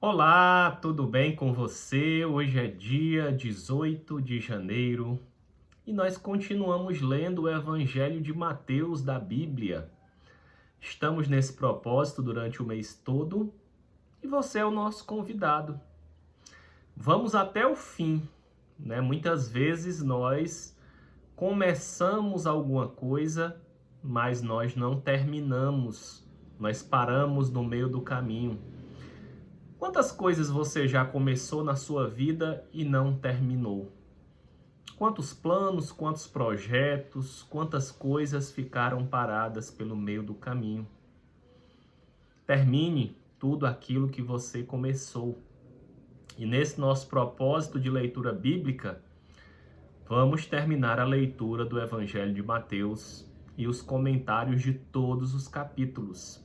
Olá, tudo bem com você? Hoje é dia 18 de janeiro e nós continuamos lendo o Evangelho de Mateus da Bíblia. Estamos nesse propósito durante o mês todo e você é o nosso convidado. Vamos até o fim, né? Muitas vezes nós começamos alguma coisa, mas nós não terminamos, nós paramos no meio do caminho. Quantas coisas você já começou na sua vida e não terminou? Quantos planos, quantos projetos, quantas coisas ficaram paradas pelo meio do caminho? Termine tudo aquilo que você começou. E nesse nosso propósito de leitura bíblica, vamos terminar a leitura do Evangelho de Mateus e os comentários de todos os capítulos.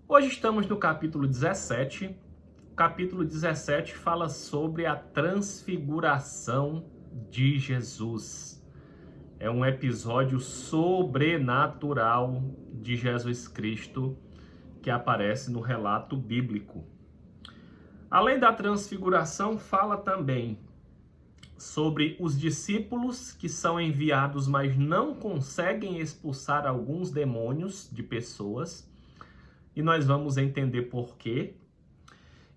Hoje estamos no capítulo 17. O capítulo 17 fala sobre a transfiguração de Jesus. É um episódio sobrenatural de Jesus Cristo que aparece no relato bíblico. Além da transfiguração, fala também sobre os discípulos que são enviados, mas não conseguem expulsar alguns demônios de pessoas. E nós vamos entender por quê.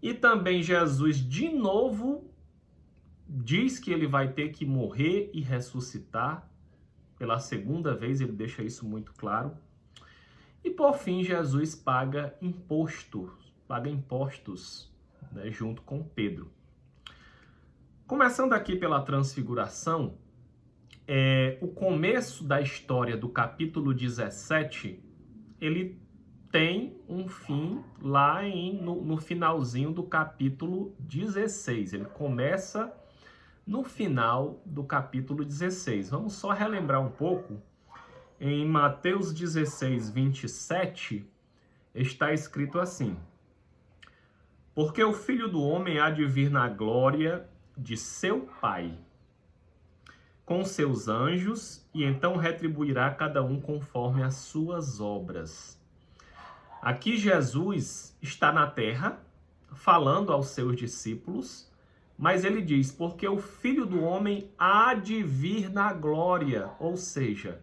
E também Jesus, de novo, diz que ele vai ter que morrer e ressuscitar. Pela segunda vez, ele deixa isso muito claro. E por fim, Jesus paga impostos, né, junto com Pedro. Começando aqui pela transfiguração, o começo da história do capítulo 17, ele tem um fim lá no finalzinho do capítulo 16. Ele começa no final do capítulo 16. Vamos só relembrar um pouco. Em Mateus 16, 27, está escrito assim: porque o Filho do Homem há de vir na glória de seu Pai, com seus anjos, e então retribuirá cada um conforme as suas obras. Aqui Jesus está na terra, falando aos seus discípulos, mas ele diz, porque o Filho do Homem há de vir na glória. Ou seja,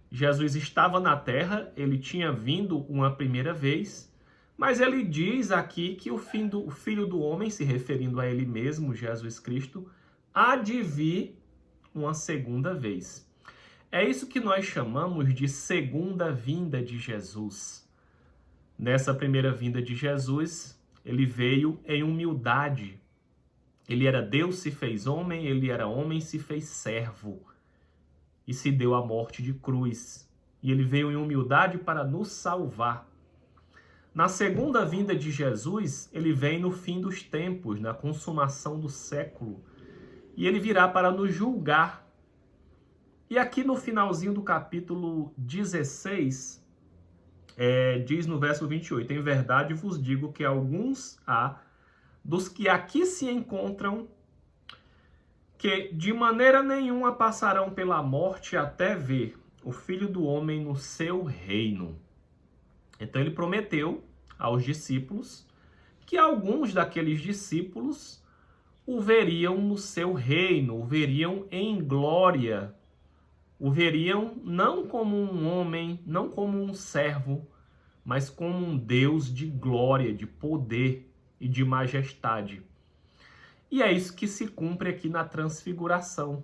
Jesus estava na terra, ele tinha vindo uma primeira vez, mas ele diz aqui que o Filho do Homem, se referindo a ele mesmo, Jesus Cristo, há de vir uma segunda vez. É isso que nós chamamos de segunda vinda de Jesus. Nessa primeira vinda de Jesus, ele veio em humildade. Ele era Deus, se fez homem, ele era homem, se fez servo. E se deu à morte de cruz. E ele veio em humildade para nos salvar. Na segunda vinda de Jesus, ele vem no fim dos tempos, na consumação do século. E ele virá para nos julgar. E aqui no finalzinho do capítulo 16... diz no verso 28, em verdade vos digo que alguns há dos que aqui se encontram que de maneira nenhuma passarão pela morte até ver o Filho do Homem no seu reino. Então ele prometeu aos discípulos que alguns daqueles discípulos o veriam no seu reino, o veriam em glória, o veriam não como um homem, não como um servo, mas como um Deus de glória, de poder e de majestade. E é isso que se cumpre aqui na transfiguração.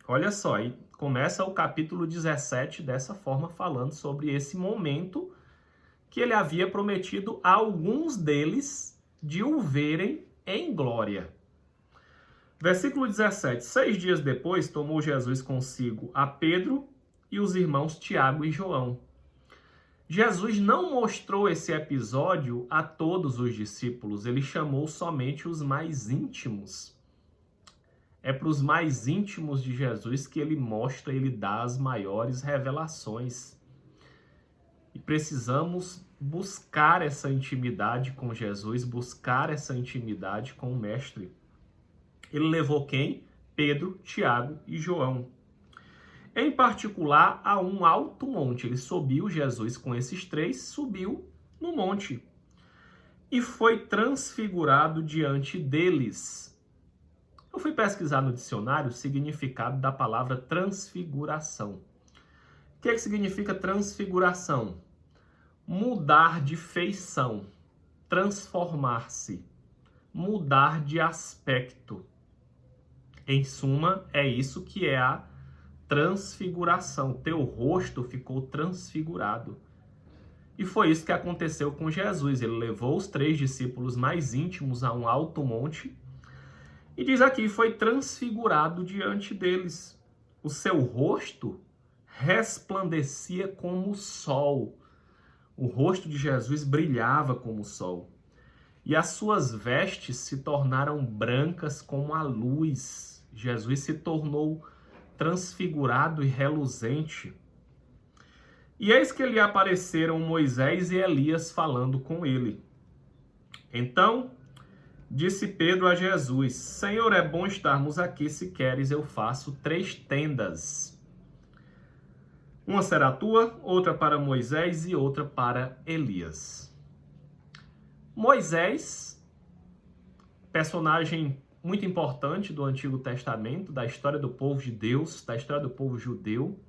Olha só, aí começa o capítulo 17 dessa forma, falando sobre esse momento que ele havia prometido a alguns deles de o verem em glória. Versículo 17. 6 dias depois, tomou Jesus consigo a Pedro e os irmãos Tiago e João. Jesus não mostrou esse episódio a todos os discípulos, ele chamou somente os mais íntimos. É para os mais íntimos de Jesus que ele mostra, ele dá as maiores revelações. E precisamos buscar essa intimidade com Jesus, buscar essa intimidade com o Mestre. Ele levou quem? Pedro, Tiago e João. Em particular, a um alto monte. Ele subiu, Jesus com esses três, subiu no monte. e foi transfigurado diante deles. Eu fui pesquisar no dicionário o significado da palavra transfiguração. O que significa transfiguração? Mudar de feição, transformar-se, mudar de aspecto. Em suma, é isso que é a transfiguração. Teu rosto ficou transfigurado. E foi isso que aconteceu com Jesus. Ele levou os 3 discípulos mais íntimos a um alto monte e diz aqui, foi transfigurado diante deles. O seu rosto resplandecia como o sol. O rosto de Jesus brilhava como o sol. E as suas vestes se tornaram brancas como a luz. Jesus se tornou transfigurado e reluzente. E eis que lhe apareceram Moisés e Elias falando com ele. Então disse Pedro a Jesus, Senhor, é bom estarmos aqui, se queres eu faço 3 tendas. Uma será tua, outra para Moisés e outra para Elias. Moisés, personagem muito importante do Antigo Testamento, da história do povo de Deus, da história do povo judeu.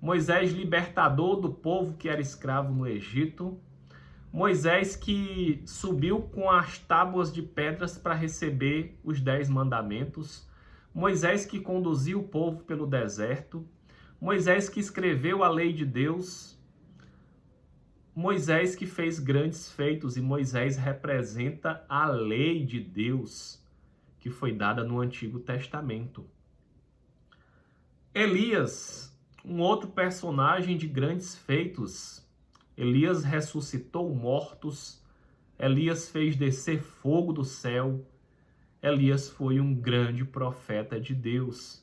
Moisés, libertador do povo que era escravo no Egito. Moisés que subiu com as tábuas de pedras para receber os 10 mandamentos. Moisés que conduziu o povo pelo deserto. Moisés que escreveu a lei de Deus. Moisés que fez grandes feitos, e Moisés representa a lei de Deus que foi dada no Antigo Testamento. Elias, um outro personagem de grandes feitos. Elias ressuscitou mortos, Elias fez descer fogo do céu, Elias foi um grande profeta de Deus.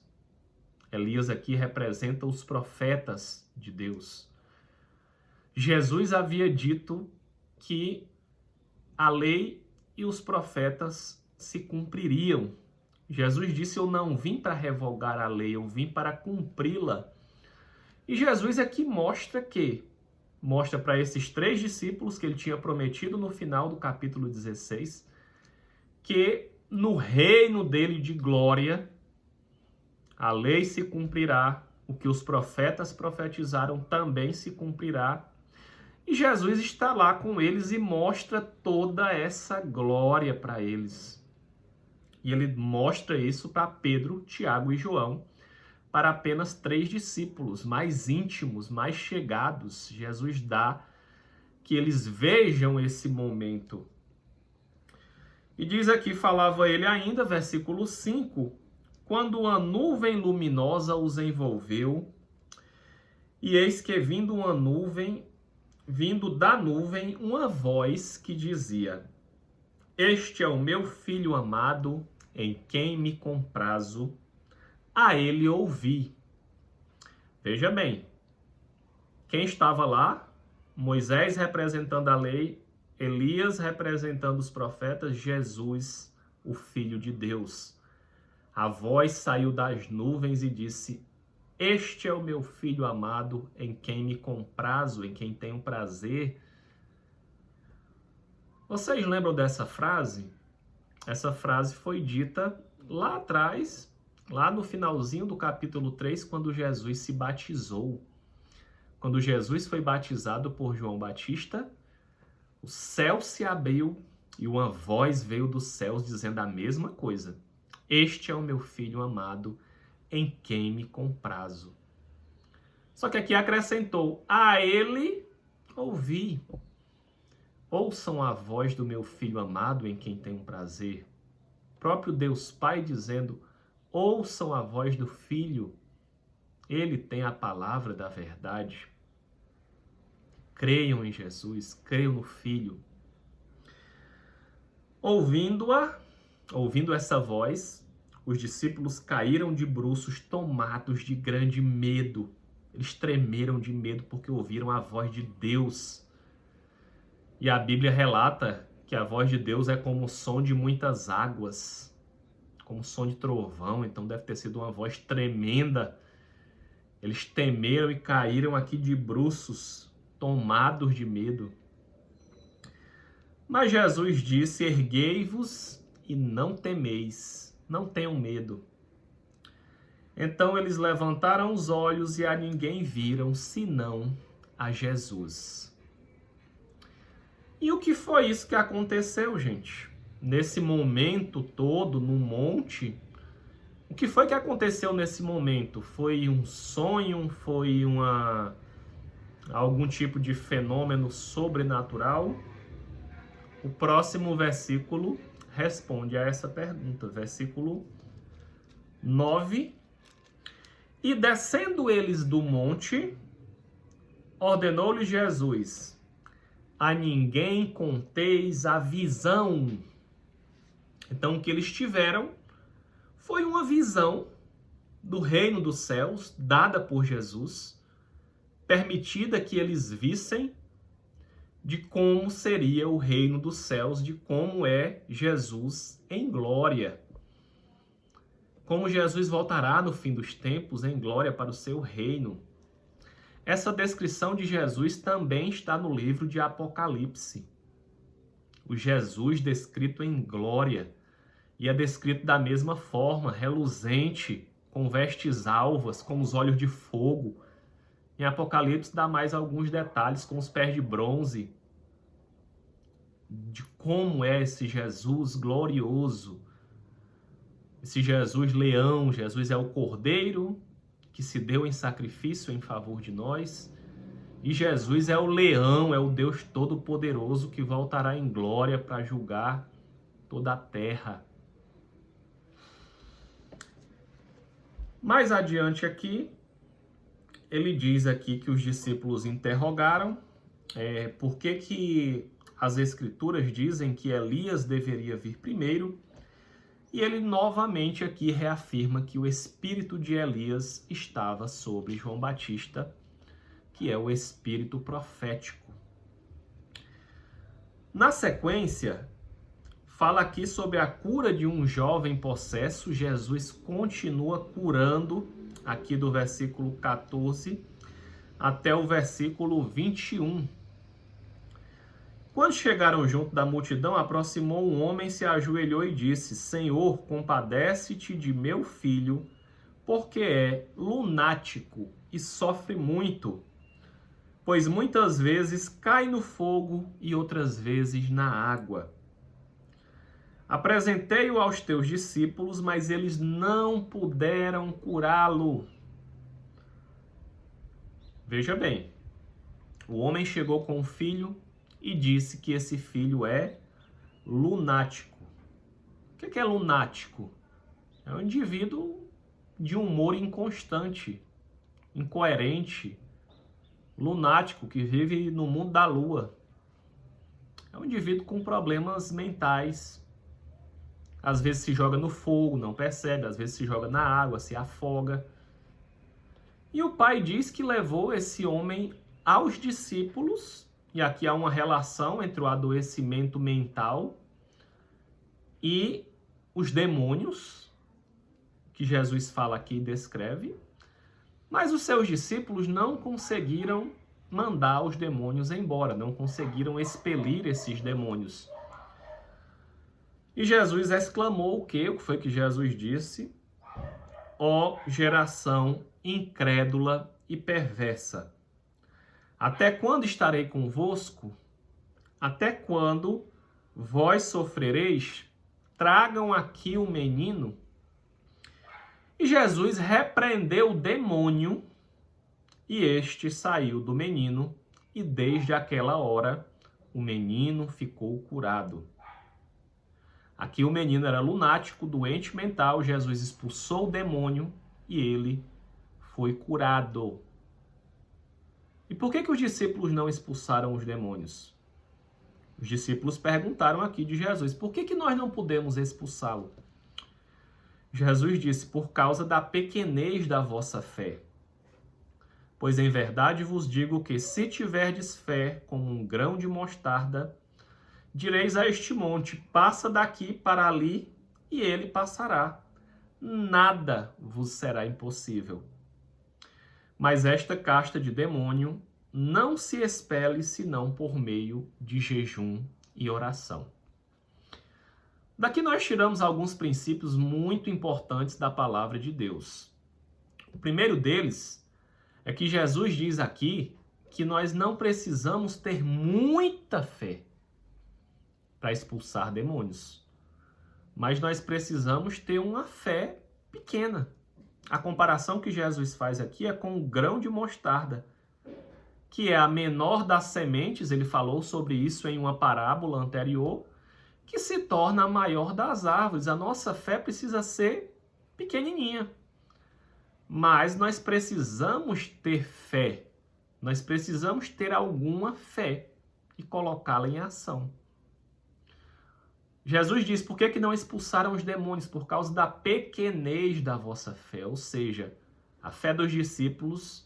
Elias aqui representa os profetas de Deus. Jesus havia dito que a lei e os profetas se cumpririam. Jesus disse, eu não vim para revogar a lei, eu vim para cumpri-la. E Jesus aqui mostra para esses 3 discípulos que ele tinha prometido no final do capítulo 16, que no reino dele de glória, a lei se cumprirá, o que os profetas profetizaram também se cumprirá. E Jesus está lá com eles e mostra toda essa glória para eles. E ele mostra isso para Pedro, Tiago e João, para apenas 3 discípulos mais íntimos, mais chegados. Jesus dá que eles vejam esse momento. E diz aqui, falava ele ainda, versículo 5, quando uma nuvem luminosa os envolveu, e eis que vindo da nuvem, uma voz que dizia, este é o meu filho amado, em quem me comprazo, a ele ouvi. Veja bem, quem estava lá? Moisés representando a lei, Elias representando os profetas, Jesus, o Filho de Deus. A voz saiu das nuvens e disse, este é o meu filho amado, em quem me comprazo, em quem tenho prazer. Vocês lembram dessa frase? Essa frase foi dita lá atrás, lá no finalzinho do capítulo 3, quando Jesus se batizou. Quando Jesus foi batizado por João Batista, o céu se abriu e uma voz veio dos céus dizendo a mesma coisa. Este é o meu filho amado, em quem me comprazo. Só que aqui acrescentou, a ele ouvi. Ouçam a voz do meu filho amado, em quem tenho prazer. O próprio Deus Pai dizendo, ouçam a voz do Filho. Ele tem a palavra da verdade. Creiam em Jesus, creiam no Filho. Ouvindo essa voz, os discípulos caíram de bruços, tomados de grande medo. Eles tremeram de medo porque ouviram a voz de Deus. E a Bíblia relata que a voz de Deus é como o som de muitas águas, como o som de trovão, então deve ter sido uma voz tremenda. Eles temeram e caíram aqui de bruços, tomados de medo. Mas Jesus disse: erguei-vos e não temeis, não tenham medo. Então eles levantaram os olhos e a ninguém viram, senão a Jesus. E o que foi isso que aconteceu, gente? Nesse momento todo, no monte, o que foi que aconteceu nesse momento? Foi um sonho? Foi algum tipo de fenômeno sobrenatural? O próximo versículo responde a essa pergunta. Versículo 9. E descendo eles do monte, ordenou-lhe Jesus: a ninguém conteis a visão. Então o que eles tiveram foi uma visão do reino dos céus, dada por Jesus, permitida que eles vissem de como seria o reino dos céus, de como é Jesus em glória. Como Jesus voltará no fim dos tempos em glória para o seu reino. Essa descrição de Jesus também está no livro de Apocalipse. O Jesus descrito em glória. E é descrito da mesma forma, reluzente, com vestes alvas, com os olhos de fogo. Em Apocalipse dá mais alguns detalhes com os pés de bronze, de como é esse Jesus glorioso. Esse Jesus leão, Jesus é o cordeiro que se deu em sacrifício em favor de nós. E Jesus é o leão, é o Deus Todo-Poderoso que voltará em glória para julgar toda a terra. Mais adiante aqui, ele diz aqui que os discípulos interrogaram por que as escrituras dizem que Elias deveria vir primeiro. E ele novamente aqui reafirma que o espírito de Elias estava sobre João Batista, que é o espírito profético. Na sequência, fala aqui sobre a cura de um jovem possesso. Jesus continua curando, aqui do versículo 14 até o versículo 21. Quando chegaram junto da multidão, aproximou um homem, se ajoelhou e disse: Senhor, compadece-te de meu filho, porque é lunático e sofre muito, pois muitas vezes cai no fogo e outras vezes na água. Apresentei-o aos teus discípulos, mas eles não puderam curá-lo. Veja bem, o homem chegou com o filho e disse que esse filho é lunático. O que é lunático? É um indivíduo de humor inconstante, incoerente, lunático, que vive no mundo da lua. É um indivíduo com problemas mentais. Às vezes se joga no fogo, não percebe, às vezes se joga na água, se afoga. E o pai diz que levou esse homem aos discípulos, e aqui há uma relação entre o adoecimento mental e os demônios, que Jesus fala aqui e descreve, mas os seus discípulos não conseguiram mandar os demônios embora, não conseguiram expelir esses demônios. E Jesus exclamou o quê? O que foi que Jesus disse? Ó geração incrédula e perversa, até quando estarei convosco? Até quando vós sofrereis? Tragam aqui o menino. E Jesus repreendeu o demônio, e este saiu do menino, e desde aquela hora o menino ficou curado. Aqui o menino era lunático, doente mental. Jesus expulsou o demônio e ele foi curado. E por que os discípulos não expulsaram os demônios? Os discípulos perguntaram aqui de Jesus: por que nós não podemos expulsá-lo? Jesus disse: por causa da pequenez da vossa fé. Pois em verdade vos digo que se tiverdes fé como um grão de mostarda, direis a este monte: passa daqui para ali, e ele passará. Nada vos será impossível. Mas esta casta de demônio não se expele senão por meio de jejum e oração. Daqui nós tiramos alguns princípios muito importantes da palavra de Deus. O primeiro deles é que Jesus diz aqui que nós não precisamos ter muita fé para expulsar demônios, mas nós precisamos ter uma fé pequena. A comparação que Jesus faz aqui é com o grão de mostarda, que é a menor das sementes, ele falou sobre isso em uma parábola anterior, que se torna a maior das árvores. A nossa fé precisa ser pequenininha, mas nós precisamos ter fé, nós precisamos ter alguma fé e colocá-la em ação. Jesus diz, por que não expulsaram os demônios? Por causa da pequenez da vossa fé. Ou seja, a fé dos discípulos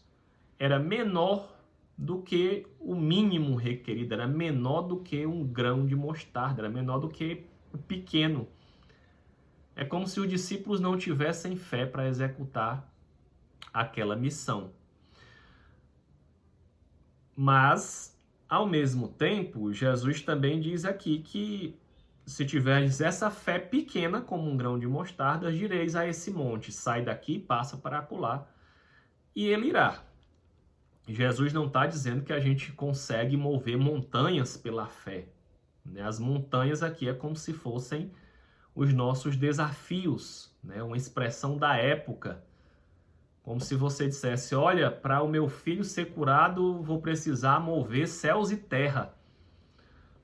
era menor do que o mínimo requerido, era menor do que um grão de mostarda, era menor do que o pequeno. É como se os discípulos não tivessem fé para executar aquela missão. Mas, ao mesmo tempo, Jesus também diz aqui que se tiveres essa fé pequena como um grão de mostarda, direis a esse monte, sai daqui, passa para acolá, e ele irá. Jesus não está dizendo que a gente consegue mover montanhas pela fé. As montanhas aqui é como se fossem os nossos desafios, uma expressão da época. Como se você dissesse, olha, para o meu filho ser curado, vou precisar mover céus e terra.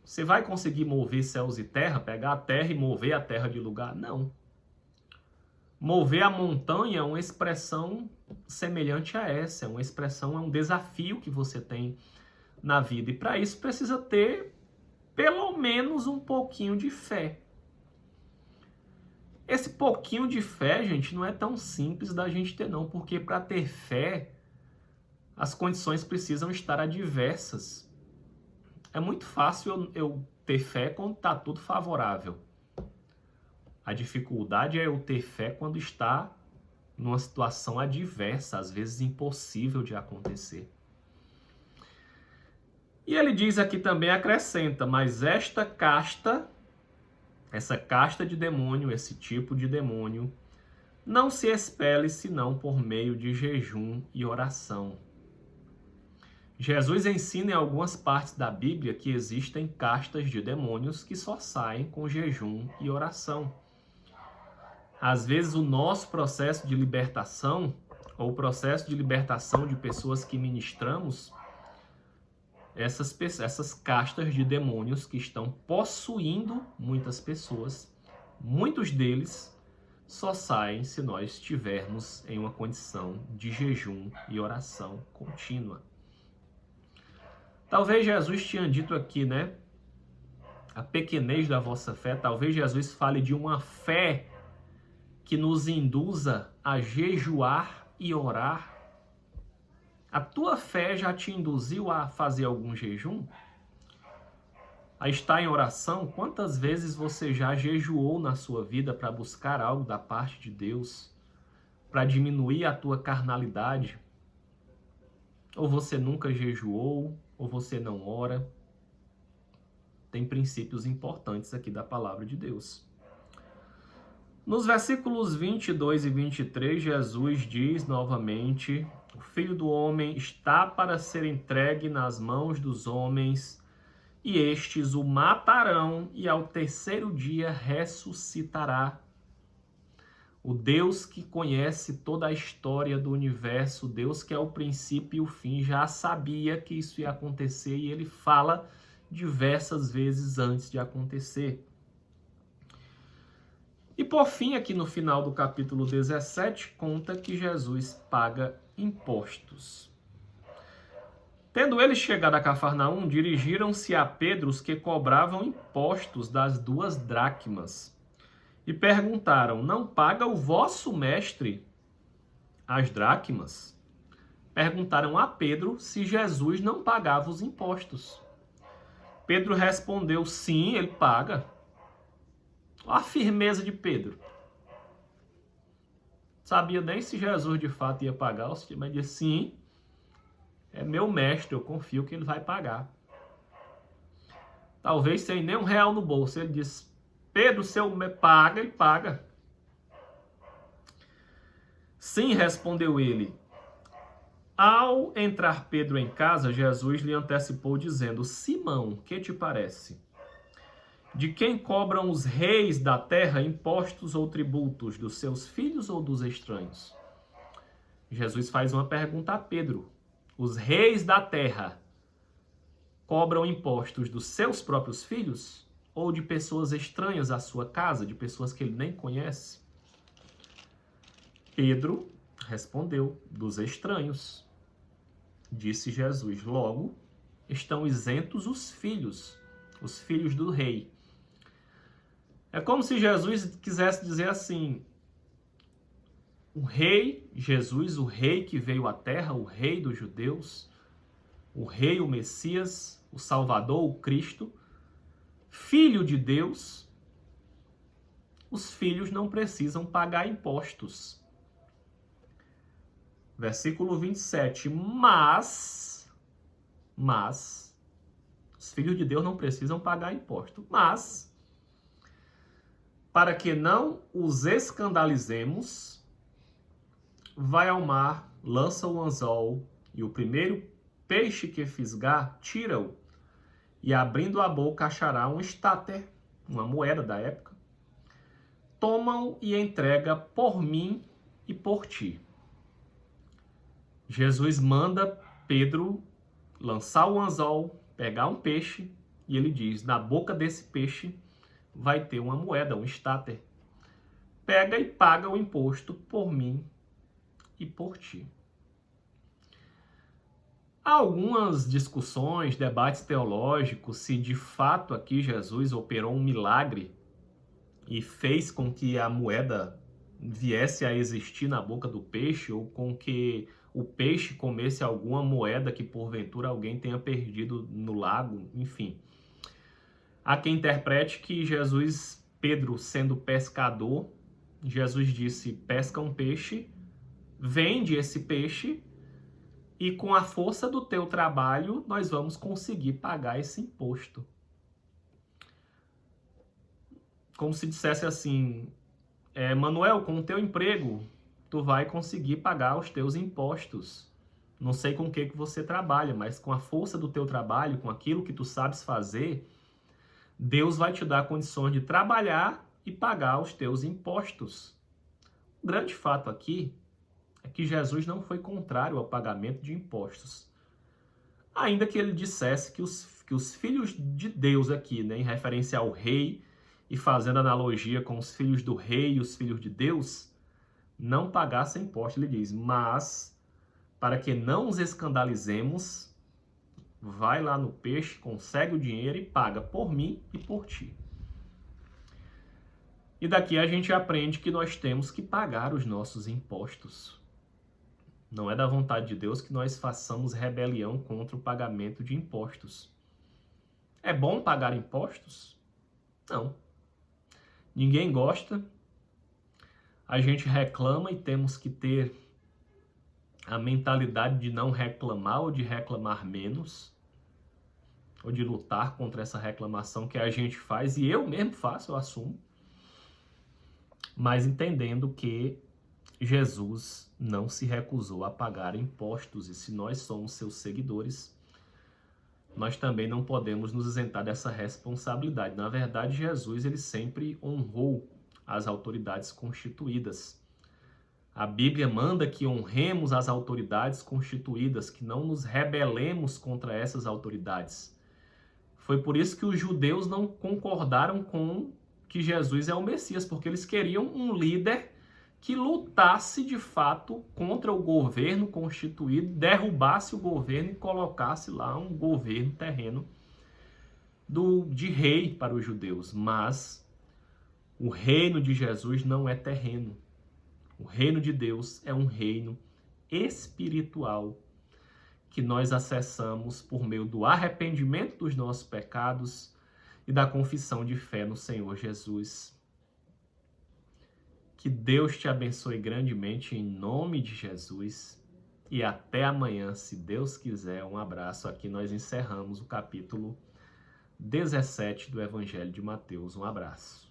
Você vai conseguir mover céus e terra, pegar a terra e mover a terra de lugar? Não. Mover a montanha é uma expressão semelhante a essa, é um desafio que você tem na vida. E para isso precisa ter pelo menos um pouquinho de fé. Esse pouquinho de fé, gente, não é tão simples da gente ter não, porque para ter fé, as condições precisam estar adversas. É muito fácil eu ter fé quando está tudo favorável. A dificuldade é eu ter fé quando está numa situação adversa, às vezes impossível de acontecer. E ele diz aqui também, acrescenta, mas essa casta de demônio, esse tipo de demônio, não se expele senão por meio de jejum e oração. Jesus ensina em algumas partes da Bíblia que existem castas de demônios que só saem com jejum e oração. Às vezes o nosso processo de libertação, ou o processo de libertação de pessoas que ministramos, essas castas de demônios que estão possuindo muitas pessoas, muitos deles só saem se nós estivermos em uma condição de jejum e oração contínua. Talvez Jesus tenha dito aqui, a pequenez da vossa fé, talvez Jesus fale de uma fé que nos induza a jejuar e orar. A tua fé já te induziu a fazer algum jejum? A estar em oração? Quantas vezes você já jejuou na sua vida para buscar algo da parte de Deus? Para diminuir a tua carnalidade? Ou você nunca jejuou? Ou você não ora? Tem princípios importantes aqui da palavra de Deus. Nos versículos 22 e 23, Jesus diz novamente, o Filho do Homem está para ser entregue nas mãos dos homens, e estes o matarão, e ao terceiro dia ressuscitará. O Deus que conhece toda a história do universo, o Deus que é o princípio e o fim, já sabia que isso ia acontecer e ele fala diversas vezes antes de acontecer. E por fim, aqui no final do capítulo 17, conta que Jesus paga impostos. Tendo eles chegado a Cafarnaum, dirigiram-se a Pedro os que cobravam impostos das 2 dracmas. E perguntaram, não paga o vosso mestre as dracmas? Perguntaram a Pedro se Jesus não pagava os impostos. Pedro respondeu, sim, ele paga. Olha a firmeza de Pedro. Sabia nem se Jesus de fato ia pagar, mas disse, sim, é meu mestre, eu confio que ele vai pagar. talvez sem nem R$1 no bolso. Ele diz: Pedro, se eu me paga, ele paga. Sim, respondeu ele. Ao entrar Pedro em casa, Jesus lhe antecipou dizendo: Simão, que te parece? De quem cobram os reis da terra impostos ou tributos, dos seus filhos ou dos estranhos? Jesus faz uma pergunta a Pedro. Os reis da terra cobram impostos dos seus próprios filhos ou de pessoas estranhas à sua casa, de pessoas que ele nem conhece? Pedro respondeu: dos estranhos. Disse Jesus: logo, estão isentos os filhos do rei. É como se Jesus quisesse dizer assim: o rei, Jesus, o rei que veio à terra, o rei dos judeus, o rei, o Messias, o Salvador, o Cristo, filho de Deus, os filhos não precisam pagar impostos. Versículo 27, mas, os filhos de Deus não precisam pagar imposto, mas, para que não os escandalizemos, vai ao mar, lança o anzol, e o primeiro peixe que fisgar, tira-o, e abrindo a boca achará um estáter, uma moeda da época, toma-o e entrega por mim e por ti. Jesus manda Pedro lançar o anzol, pegar um peixe, e ele diz: na boca desse peixe vai ter uma moeda, um estáter. Pega e paga o imposto por mim e por ti. Há algumas discussões, debates teológicos, se de fato aqui Jesus operou um milagre e fez com que a moeda viesse a existir na boca do peixe, ou com que o peixe comesse alguma moeda que porventura alguém tenha perdido no lago, enfim. Há quem interprete que Jesus, Pedro sendo pescador, Jesus disse: pesca um peixe, vende esse peixe, e com a força do teu trabalho nós vamos conseguir pagar esse imposto. Como se dissesse assim: Manuel, com o teu emprego, tu vai conseguir pagar os teus impostos. Não sei com o que você trabalha, mas com a força do teu trabalho, com aquilo que tu sabes fazer, Deus vai te dar condições de trabalhar e pagar os teus impostos. O grande fato aqui é que Jesus não foi contrário ao pagamento de impostos. Ainda que ele dissesse que os filhos de Deus aqui, né, em referência ao rei, e fazendo analogia com os filhos do rei e os filhos de Deus, não pagassem imposto. Ele diz: mas, para que não os escandalizemos, vai lá no peixe, consegue o dinheiro e paga por mim e por ti. E daqui a gente aprende que nós temos que pagar os nossos impostos. Não é da vontade de Deus que nós façamos rebelião contra o pagamento de impostos. É bom pagar impostos? Não. Ninguém gosta. A gente reclama e temos que ter a mentalidade de não reclamar ou de reclamar menos, ou de lutar contra essa reclamação que a gente faz, e eu mesmo faço, eu assumo, mas entendendo que Jesus não se recusou a pagar impostos, e se nós somos seus seguidores, nós também não podemos nos isentar dessa responsabilidade. Na verdade, Jesus ele sempre honrou as autoridades constituídas. A Bíblia manda que honremos as autoridades constituídas, que não nos rebelemos contra essas autoridades. Foi por isso que os judeus não concordaram com que Jesus é o Messias, porque eles queriam um líder que lutasse de fato contra o governo constituído, derrubasse o governo e colocasse lá um governo terreno de rei para os judeus. Mas o reino de Jesus não é terreno. O reino de Deus é um reino espiritual que nós acessamos por meio do arrependimento dos nossos pecados e da confissão de fé no Senhor Jesus. Que Deus te abençoe grandemente em nome de Jesus e até amanhã, se Deus quiser. Um abraço. Aqui nós encerramos o capítulo 17 do Evangelho de Mateus. Um abraço.